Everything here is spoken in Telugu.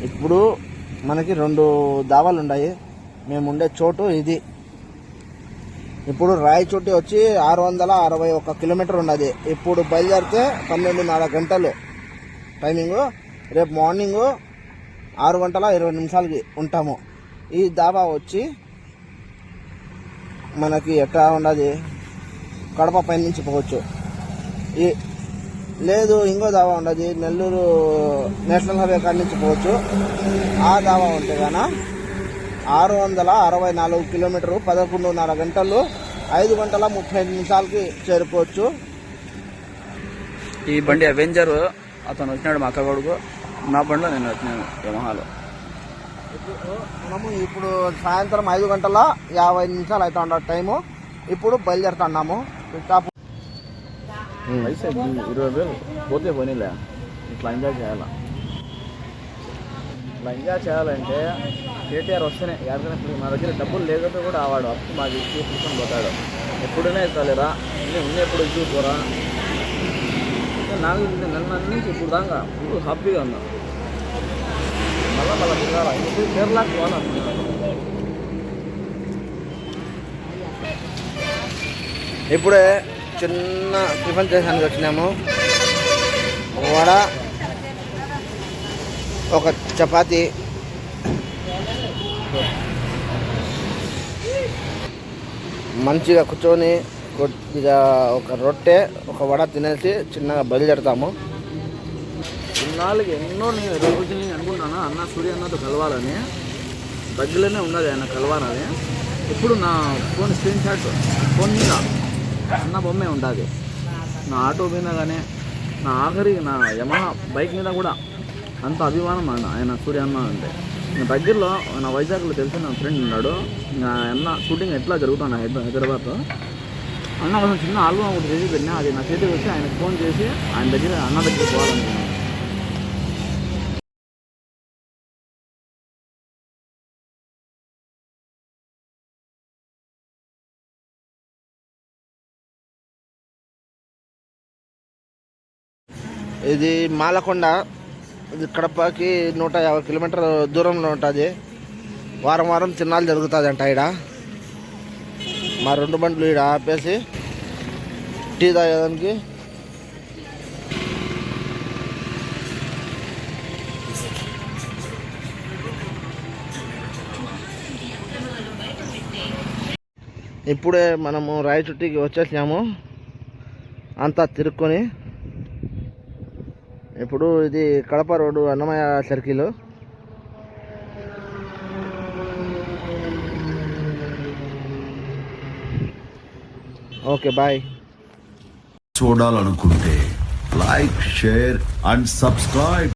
ఇప్పుడు మనకి 2 దావాలు ఉన్నాయి. మేము ఉండే చోటు ఇది. ఇప్పుడు రాయచోటి వచ్చి 661 కిలోమీటర్ ఉన్నది. ఇప్పుడు బయలుదేరితే 12:30 గంటలు టైమింగ్. రేపు మార్నింగ్ 6 గంటల 20 నిమిషాలకి ఉంటాము. ఈ దావా వచ్చి మనకి ఎట్లా ఉన్నది, కడప పైన నుంచి పోవచ్చు. లేదు ఇంకో దావా ఉండదు, నెల్లూరు నేషనల్ హైవే కాడి నుంచి పోవచ్చు. ఆ దావా ఉంటే గాన 664 కిలోమీటరు 11:30 గంటలు 5 గంటల 35 నిమిషాలకి చేరుకోవచ్చు. ఈ బండి అవెంజర్ అతను వచ్చినాడు, మా అక్క కొడుకు. నా బండిలో నేను వచ్చినాను యమహాలో. మనము ఇప్పుడు సాయంత్రం 5 గంటల 50 నిమిషాలు అవుతా ఉండదు టైము. ఇప్పుడు బయలుదేరుతున్నాము. వయసు 20,000 పోతే పోనీలే, ఇట్లా ఎంజాయ్ చేయాలా. ఇట్లా ఎంజాయ్ చేయాలంటే కేటీఆర్ వస్తేనే ఎవరికైనా. మా దగ్గర డబ్బులు లేకపోతే కూడా ఆవాడు అప్పు మాకు ఇచ్చి తీసుకొని పోతాడు. ఎప్పుడైనా ఇస్తాలేరా, ఉన్న ఎప్పుడు చూసుకోరా. నాకు నెల నుంచి ఇప్పుడు దాకా ఇప్పుడు హ్యాపీగా ఉన్నా. మళ్ళీ తిరగాల, కేరళకి పోవాలనుకున్నాను. ఇప్పుడే చిన్న టిఫిన్ చేసానికి వచ్చినాము. వడ, ఒక చపాతి, మంచిగా కూర్చొని కొద్దిగా ఒక రొట్టె, ఒక వడ తినేసి చిన్నగా బయలుదేరుతాము. ఇన్నాళ్ళకి ఎన్నో నేను రోజు నేను అనుకుంటాను అన్న సూర్య అన్నతో కలవాలని. దగ్గరలోనే ఉన్నది ఆయన కలవాలని. ఇప్పుడు నా ఫోన్ స్క్రీన్ షాట్ ఫోన్ మీద అన్న బొమ్మే ఉంటుంది. నా ఆటో మీద కానీ, నా ఆఖరి నా యమహా బైక్ మీద కూడా అంత అభిమానం ఆయన సూర్య అన్న అంటే. దగ్గరలో నా వైజాగ్లో తెలిసిన నా ఫ్రెండ్ ఉన్నాడు. అన్న షూటింగ్ ఎట్లా జరుగుతాను హైదరాబాద్లో. అన్న కొంచెం చిన్న ఆల్బమ్ ఒకటి చేసి పెట్టినా, అది నా చేతికి వచ్చి ఆయనకు ఫోన్ చేసి ఆయన దగ్గర అన్న దగ్గర పోవాలనుకున్నాను. ఇది మాలకొండ, ఇది కడపకి 150 కిలోమీటర్ దూరంలో ఉంటుంది. వారం వారం చిన్నాలు జరుగుతుంది అంట. ఈడ మా 2 బండ్లు ఈడ ఆపేసి టీ తాగేదానికి. ఇప్పుడే మనము రాయచుట్టికి వచ్చేసాము, అంతా తిరుక్కొని. ఇప్పుడు ఇది Kadapa road, Annamayya circle. Okay bye. చూడాలనుకుంటే లైక్, షేర్ అండ్ సబ్స్క్రైబ్.